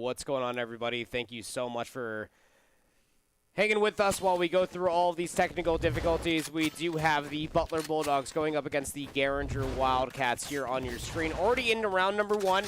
What's going on, everybody? Thank you so much for hanging with us while we go through all of these technical difficulties. We do have the Butler Bulldogs going up against the Garinger Wildcats here on your screen. Already into round number 1.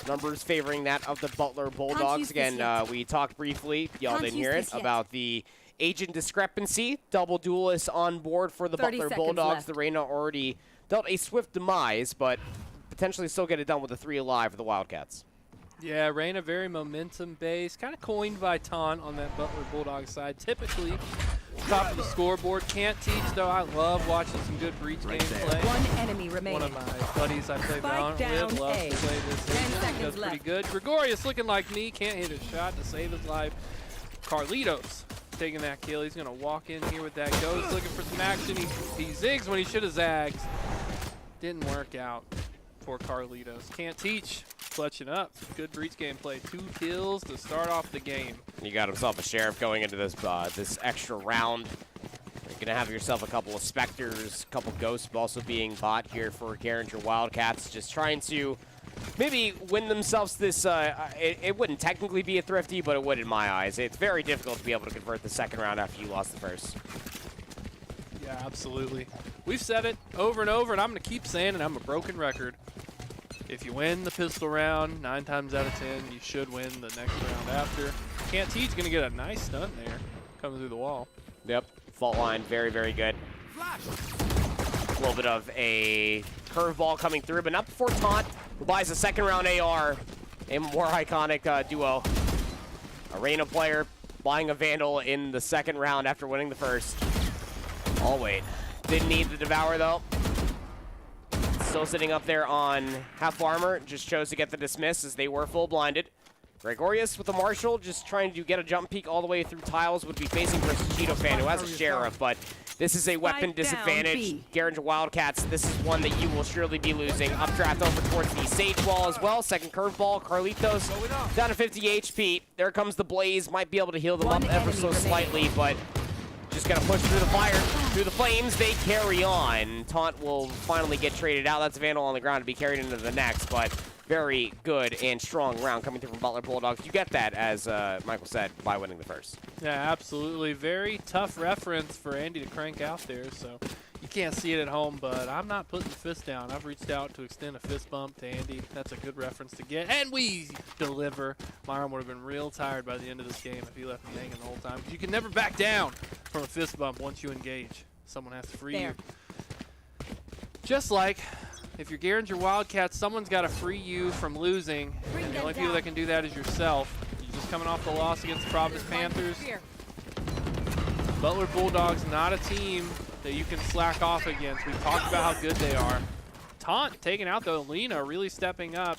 Numbers favoring that of the Butler Bulldogs. Again, we talked briefly, y'all didn't hear it, about the agent discrepancy. Double duelists on board for the Butler Bulldogs. Left. The Reyna already dealt a swift demise, but potentially still get it done with a 3 alive for the Wildcats. Yeah, Reyna very momentum-based, kind of coined by Taunt on that Butler Bulldog side. Typically, top of the scoreboard. Can't teach, though. I love watching some good breach gameplay. One enemy remaining. One of my buddies I play Valorant with loves to play this. 10 seconds does pretty left. good. Gregorius looking like me, can't hit a shot to save his life. Carlitos taking that kill. He's going to walk in here with that ghost, looking for some action. He zigs when he should have zags. Didn't work out for Carlitos. Can't teach. Clutching up. Good breach gameplay. 2 kills to start off the game. You got himself a Sheriff going into this this extra round. You're going to have yourself a couple of Spectres, a couple Ghosts also being bought here for Garinger Wildcats. Just trying to maybe win themselves this. It wouldn't technically be a thrifty, but it would in my eyes. It's very difficult to be able to convert the second round after you lost the first. Yeah, absolutely. We've said it over and over, and I'm going to keep saying it. I'm a broken record. If you win the pistol round, 9 times out of 10, you should win the next round after. Can't teach, going to get a nice stun there, coming through the wall. Yep, fault line, very, very good. A little bit of a curveball coming through, but not before Taunt, who buys a second round AR. A more iconic duo. A Reyna player buying a Vandal in the second round after winning the first. Oh, wait. Didn't need the Devour, though. Still sitting up there on half armor. Just chose to get the dismiss as they were full blinded. Gregorius with the Marshal just trying to get a jump peek all the way through tiles. Would be facing versus Cheeto Fan, who has a Sheriff, but this is a weapon disadvantage. Garinger Wildcats, this is one that you will surely be losing. Updraft over towards the Sage Wall as well. Second curveball, Carlitos down to 50 HP. There comes the Blaze. Might be able to heal them up ever so slightly, but just gonna push through the fire, through the flames. They carry on. Taunt will finally get traded out. That's Vandal on the ground to be carried into the next, but very good and strong round coming through from Butler Bulldogs. You get that, as Michael said, by winning the first. Yeah, absolutely. Very tough reference for Andy to crank out there, so you can't see it at home, but I'm not putting the fist down. I've reached out to extend a fist bump to Andy. That's a good reference to get, and we deliver. My arm would have been real tired by the end of this game if he left me hanging the whole time. You can never back down from a fist bump once you engage. Someone has to free you. Just like if you're Garinger Wildcats, someone's got to free you from losing, and the only people that can do that is yourself. You're just coming off the loss against the Providence Panthers. Butler Bulldogs, not a team that you can slack off against. We've talked about how good they are. Taunt taking out, though. Lena really stepping up.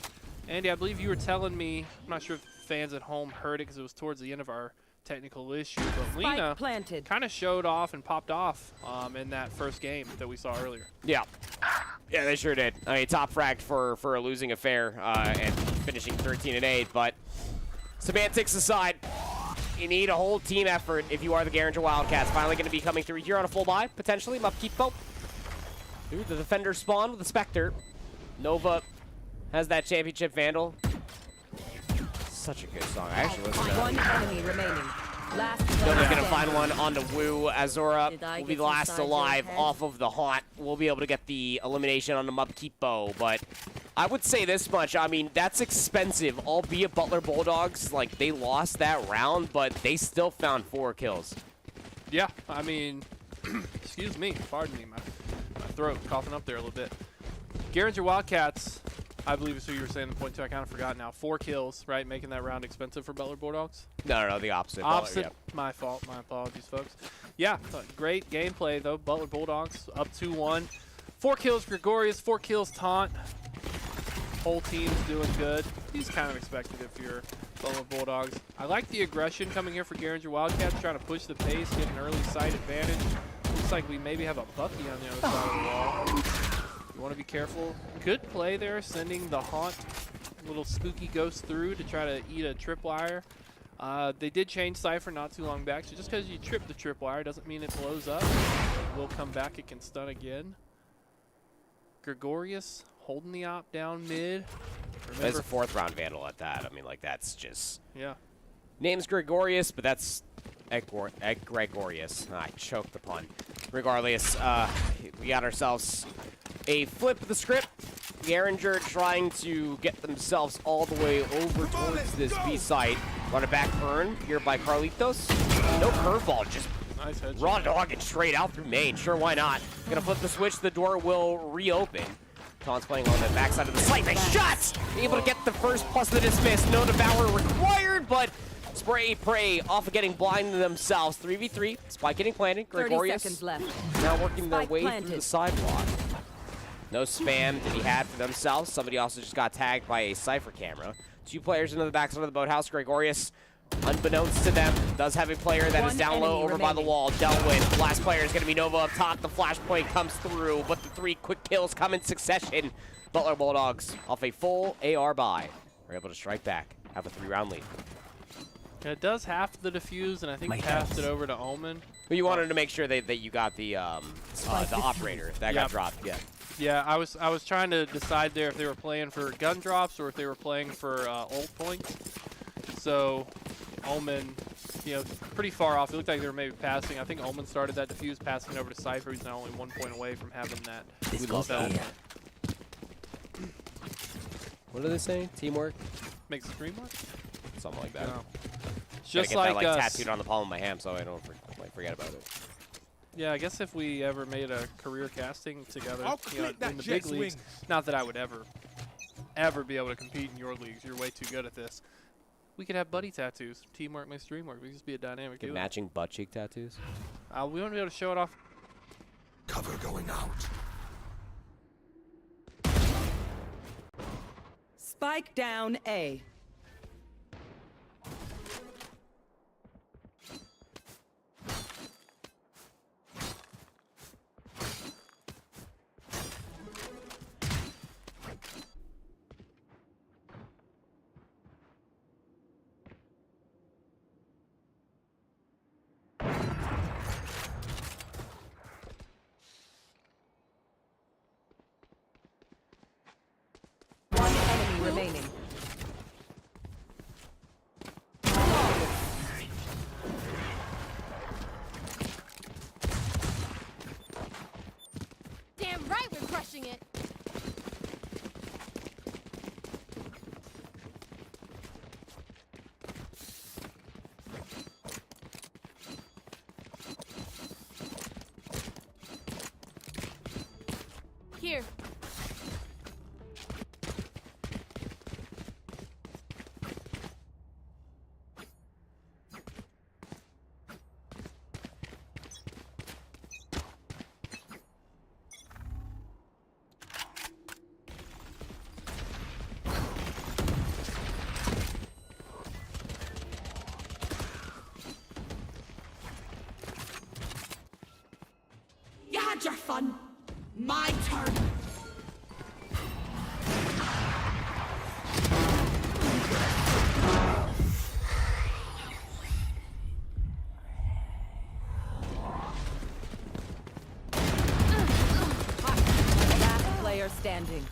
Andy, I believe you were telling me, I'm not sure if fans at home heard it because it was towards the end of our technical issue, but Lena kind of showed off and popped off in that first game that we saw earlier. Yeah. Yeah, they sure did. I mean, top fragged for a losing affair and finishing 13-8, but semantics aside, you need a whole team effort if you are the Garinger Wildcats. Finally going to be coming through here on a full buy, potentially. Mupkeepo through the defender spawn with the Spectre. Nova has that championship Vandal. Such a good song. I actually listened to that. One enemy remaining. Nova's going to find one on the Woo. Azura will be the last alive off of the Haunt. We'll be able to get the elimination on the Mupkeepo, but I would say this much. I mean, that's expensive, albeit Butler Bulldogs, like, they lost that round, but they still found 4 kills. Yeah, I mean, excuse me, pardon me, my throat coughing up there a little bit. Garinger Wildcats, I believe is who you were saying the point to. I kind of forgot now. 4 kills, right? Making that round expensive for Butler Bulldogs? No, the opposite. Opposite. Butler, yeah. My fault. My apologies, folks. Yeah, great gameplay, though. Butler Bulldogs up 2-1. 4 kills Gregorius, 4 kills Taunt. Whole team's doing good. He's kind of expected if you're Butler Bulldogs. I like the aggression coming here for Garinger Wildcats, trying to push the pace, get an early sight advantage. Looks like we maybe have a Bucky on the other side of the wall. You want to be careful. Good play there, sending the Haunt little spooky ghost through to try to eat a tripwire. They did change Cypher not too long back, so just because you trip the tripwire doesn't mean it blows up. It will come back, it can stun again. Gregorius holding the op down mid. There's a 4th round Vandal at that. I mean, like, that's just... Yeah. Name's Gregorius, but that's Gregorius. I choked the pun. Regardless, we got ourselves a flip of the script. Garinger trying to get themselves all the way over towards this B site. On a back burn here by Carlitos. No curveball, just Nice headshot. raw dogging straight out through main. Sure, why not? Gonna flip the switch, the door will reopen. Taunt's playing on the backside of the site. Nice shots! Able to get the first plus the dismiss. No devour required, but spray prey off of getting blinded themselves. 3v3. Spike getting planted. 30 Gregorius seconds left. now working their Spike way planted. through the sidewalk. No spam to be had for themselves. Somebody also just got tagged by a Cypher camera. 2 players into the backside of the boathouse. Gregorius, unbeknownst to them, does have a player that is One down low enemy over by the remaining. wall. Dealt with. Last player is going to be Nova up top. The flashpoint comes through, but the 3 quick kills come in succession. Butler Bulldogs, off a full AR buy, are able to strike back, have a 3-round lead. Yeah, it does half the defuse, and I think passed it over to Omen. But you wanted to make sure that you got the operator that got dropped. Yeah. Yeah, I was trying to decide there if they were playing for gun drops or if they were playing for ult points. So, Omen, you know, pretty far off. It looked like they were maybe passing. I think Omen started that defuse, passing over to Cypher. He's now only 1 point away from having that. We love that. What are they saying? Teamwork? Makes the stream work? Something like that. No. It's Gotta just get like that, us. tattooed on the palm of my hand so I don't forget about it. Yeah, I guess if we ever made a career casting together, I'll you know, click that in the big jet's leagues, wings. not that I would ever be able to compete in your leagues. You're way too good at this. We could have buddy tattoos. Teamwork makes the dream work. We could just be a dynamic Get duo. matching butt cheek tattoos. We want to be able to show it off. Cover going out. Spike down A. One enemy remaining. Damn right we're crushing it. Here. You had your fun. My turn. Last player standing.